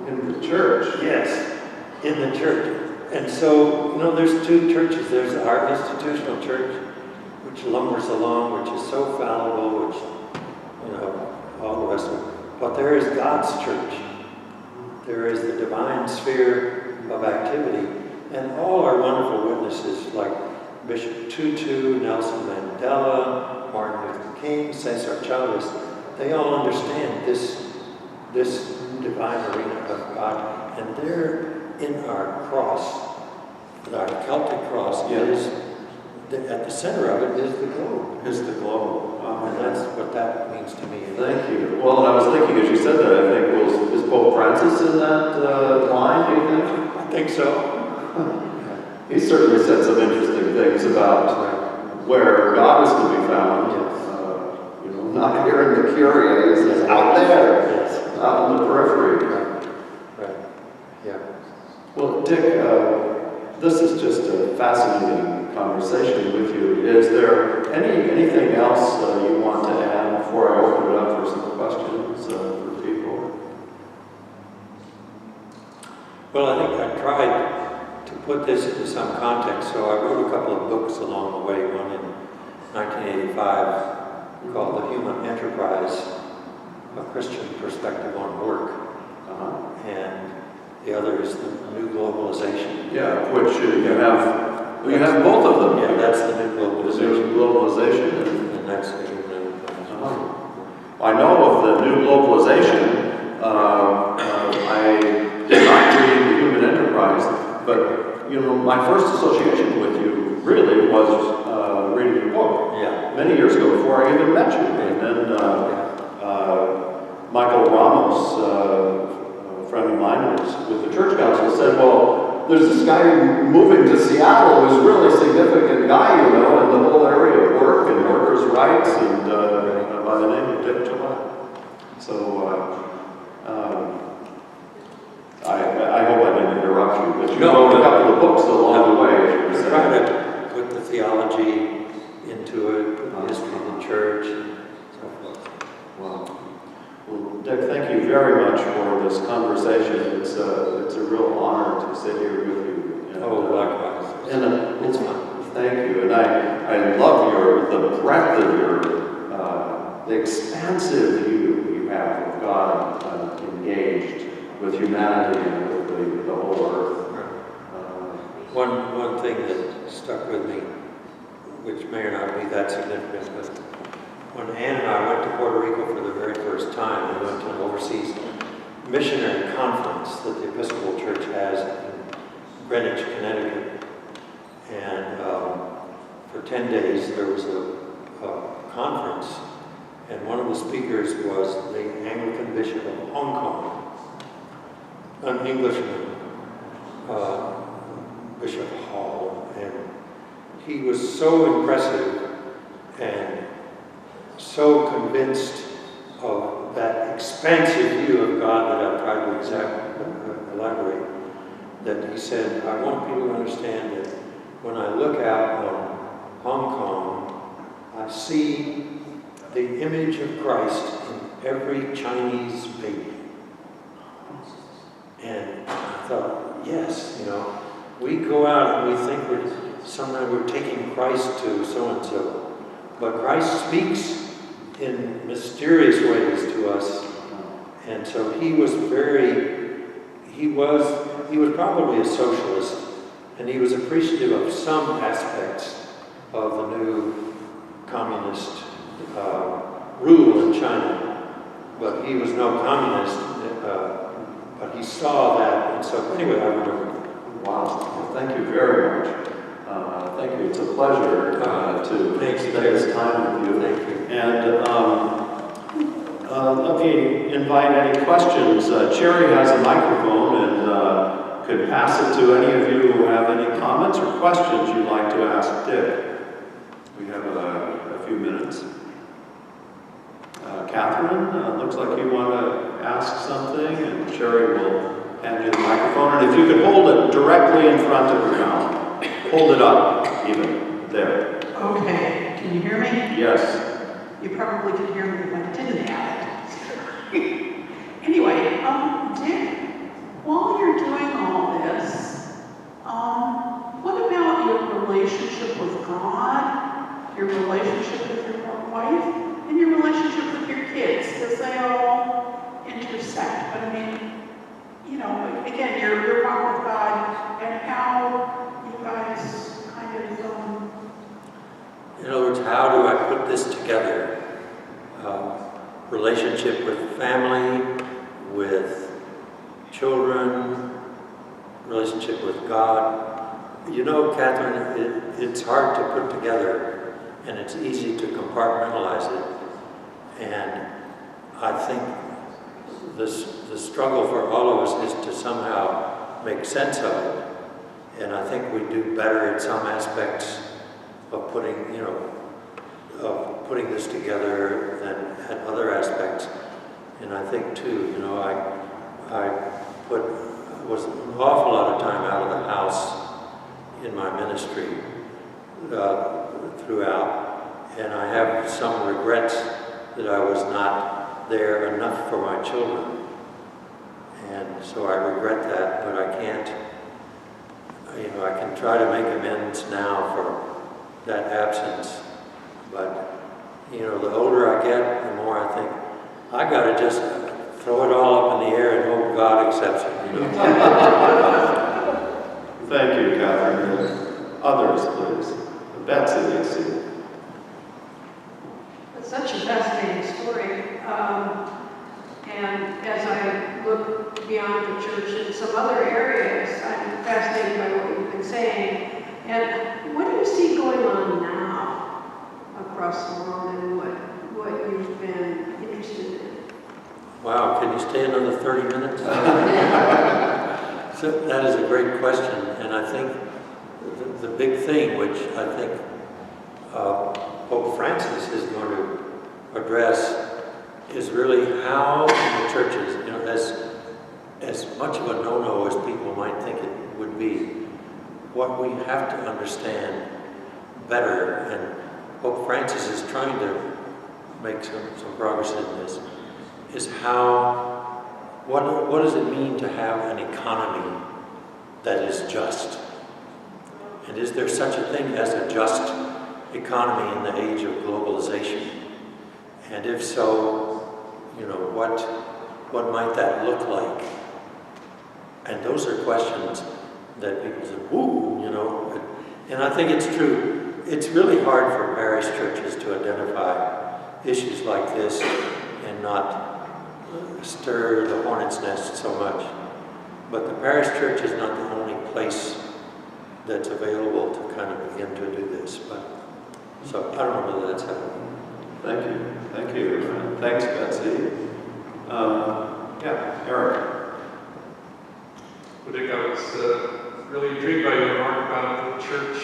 in the church. Yes, in the church. And so, there's two churches. There's our institutional church, which lumbers along, which is so fallible, which, all the rest of it. But there is God's church. There is the divine sphere of activity. And all our wonderful witnesses, like Bishop Tutu, Nelson Mandela, Martin Luther King, Cesar Chavez, they all understand this divine arena of God. And there in our cross, our Celtic cross, is at the center of it is the globe. Is the globe. And that's what that means to me. Thank you. Well, and I was thinking as you said that, I think, is Pope Francis in that line, do you think? I think so. He certainly said some interesting things about where God is to be found. Yes. Not here in the Curia, he's out there, yes. Out in the periphery. Right. Yeah. Well, Dick, this is just a fascinating conversation with you. Is there anything else you want to add before I open it up for some questions for people? Well, I think I tried to put this into some context, so I wrote a couple of books along the way, one in 1985 called The Human Enterprise, A Christian Perspective on Work, and the other is The New Globalization. Yeah, which you have both of them. Yeah, that's the New Globalization. And that's the Human Enterprise. I know of the New Globalization. I did not read The Human Enterprise, but my first association with you really was reading your book. Yeah. Many years ago, before I even met you, and then Michael Ramos, a friend of mine, was with the church council, said, "Well, there's this guy moving to Seattle who's a really significant guy, in the whole area of work and workers' rights, and by the name of Dick Gillett." So I hope I didn't interrupt you, but you wrote a couple of books along the way. I try to put the theology into it, put the history of the church, and so forth. Wow. Well, Dick, thank you very much for this conversation. It's a real honor to sit here with you. And, likewise. And it's fun. Thank you. And I love the breadth of your, the expansive view you have of God engaged with humanity and with the whole earth. One thing that stuck with me, which may or not be that significant, but when Ann and I went to Puerto Rico for the very first time, we went to an overseas missionary conference that the Episcopal Church has in Greenwich, Connecticut. And for 10 days there was a conference, and one of the speakers was the Anglican Bishop of Hong Kong, an Englishman, Bishop Hall, and he was so impressive and so convinced of that expansive view of God that I've tried to elaborate, that he said, "I want people to understand that when I look out on Hong Kong, I see the image of Christ in every Chinese baby." And I thought, yes, we go out and we think sometimes we're taking Christ to so-and-so, but Christ speaks in mysterious ways to us. And so he was probably a socialist, and he was appreciative of some aspects of the new communist rule in China, but he was no communist, but he saw that, and so anyway, I remember. Wow, well, thank you very much. Thank you, it's a pleasure to spend this time with you. Thank you. And let me invite any questions. Cherry has a microphone and could pass it to any of you who have any comments or questions you'd like to ask Dick. We have a few minutes. Catherine, looks like you want to ask something, and Cherry will hand you the microphone. And if you could hold it directly in front of your mouth. Hold it up, even. There. Okay, can you hear me? Yes. You probably could hear me if I didn't have it. Anyway, Dick, relationship with family, with children, relationship with God. You know, Catherine, it's hard to put together, and it's easy to compartmentalize it. And I think the struggle for all of us is to somehow make sense of it. And I think we do better in some aspects of putting this together than at other aspects. And I think too, I was an awful lot of time out of the house in my ministry throughout, and I have some regrets that I was not there enough for my children. And so I regret that, but I can't, I can try to make amends now for that absence. But, the older I get, the more I think, I gotta just throw it all up in the air and hope God accepts it, Thank you, Catherine. Others, please. Betsy, I see. It's such a fascinating story. And as I look beyond the church in some other areas, I'm fascinated by what you've been saying. And what do you see going on now across the world and what you've been interested in? Wow, can you stay another 30 minutes? So that is a great question, and I think the big thing, which I think Pope Francis is going to address, is really how the churches, as much of a no-no as people might think it would be, what we have to understand better, and Pope Francis is trying to make some progress in this, is what does it mean to have an economy that is just? And is there such a thing as a just economy in the age of globalization? And if so, what might that look like? And those are questions that people say, ooh, and I think it's true. It's really hard for parish churches to identify issues like this and not stir the hornet's nest so much. But the parish church is not the only place that's available to kind of begin to do this. So I don't know whether that's happening. Thank you. Thank you. Thanks, Betsy. Eric. I think I was really intrigued by your remark about the church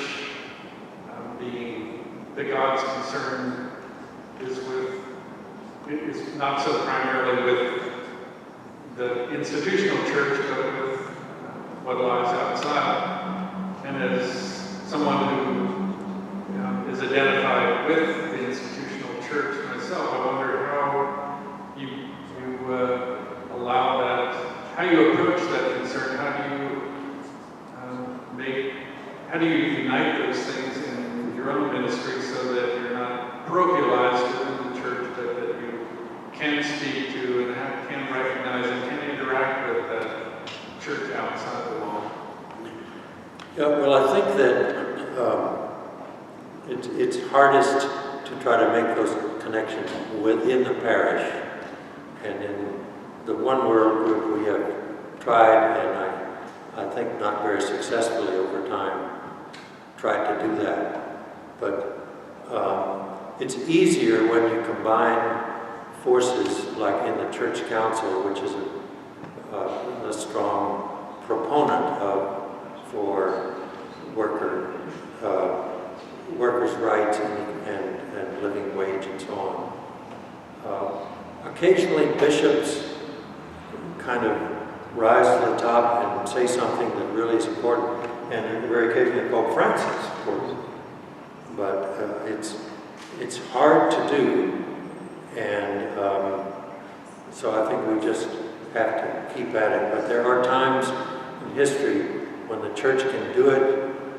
being the God's concern is not so primarily with the institutional church, but with what lies outside. And as someone who is identified with the institutional church myself, I wonder how you allow that, how you approach that concern, how do you unite those things in your own ministry so that you're not parochialized within the church, but that you can speak to and can recognize and can interact with that church outside the wall? Yeah, well, I think that it's hardest to try to make those connections within the parish. And in the One World group, we have tried, and I think not very successfully over time, tried to do that. But it's easier when you combine forces like in the church council, which is a strong proponent for workers' rights and living wage and so on. Occasionally bishops kind of rise to the top and say something that really is important, and very occasionally Pope Francis, of course. But it's hard to do, and so I think we just have to keep at it. But there are times in history when the church can do it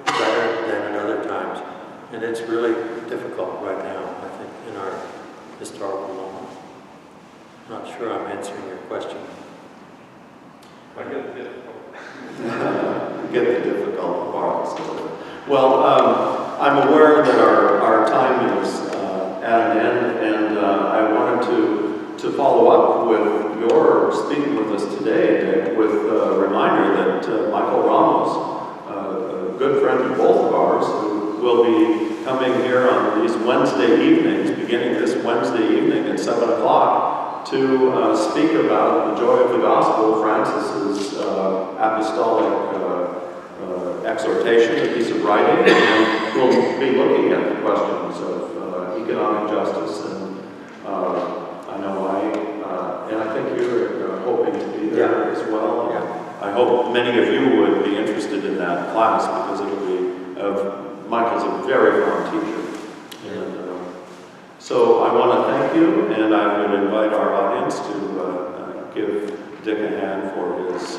better than at other times, and it's really difficult right now, I think, in our historical moment. I'm not sure I'm answering your question. I get the difficult. Get the difficult parts. Well, I'm aware that our time is at an end, and I wanted to to follow up with your speaking with us today, Dick, with a reminder that Michael Ramos, a good friend of both of ours, who will be coming here on these Wednesday evenings, beginning this Wednesday evening at 7 o'clock, to speak about the joy of the gospel, Francis's apostolic exhortation, a piece of writing, and we'll be looking at the questions of economic justice. And I know and I think you're hoping to be there as well. Yeah. I hope many of you would be interested in that class because it'll be, Mike is a very fine teacher. And, so I want to thank you, and I would invite our audience to give Dick a hand for his